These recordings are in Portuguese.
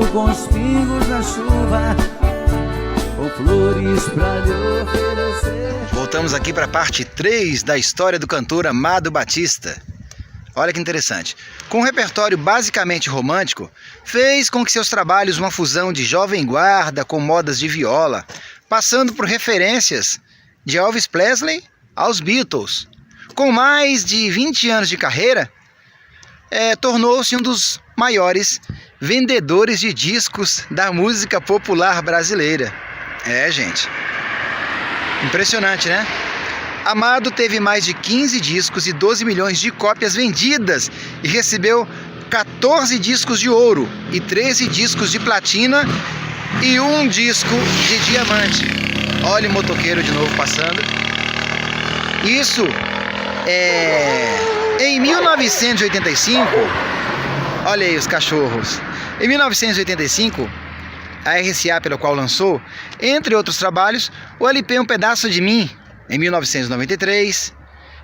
Brinco com os pingos da chuva, com flores pra lhe oferecer. Voltamos aqui para a parte 3 da história do cantor Amado Batista. Olha que interessante. Com um repertório basicamente romântico, fez com que seus trabalhos uma fusão de jovem guarda com modas de viola, passando por referências de Elvis Presley aos Beatles. Com mais de 20 anos de carreira, tornou-se um dos maiores vendedores de discos da música popular brasileira. Gente, impressionante, né? Amado teve mais de 15 discos e 12 milhões de cópias vendidas e recebeu 14 discos de ouro e 13 discos de platina e um disco de diamante. Olha o motoqueiro de novo passando. Isso em 1985. Olha aí os cachorros. Em 1985, a RCA, pelo qual lançou, entre outros trabalhos, o LP Um Pedaço de Mim, em 1993,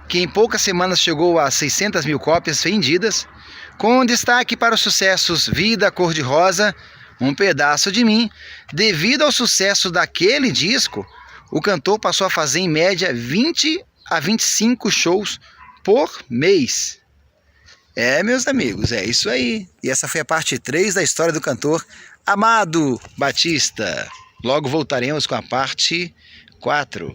que em poucas semanas chegou a 600 mil cópias vendidas, com destaque para os sucessos Vida Cor-de-Rosa, Um Pedaço de Mim. Devido ao sucesso daquele disco, o cantor passou a fazer em média 20 a 25 shows por mês. Meus amigos, é isso aí. E essa foi a parte 3 da história do cantor Amado Batista. Logo voltaremos com a parte 4.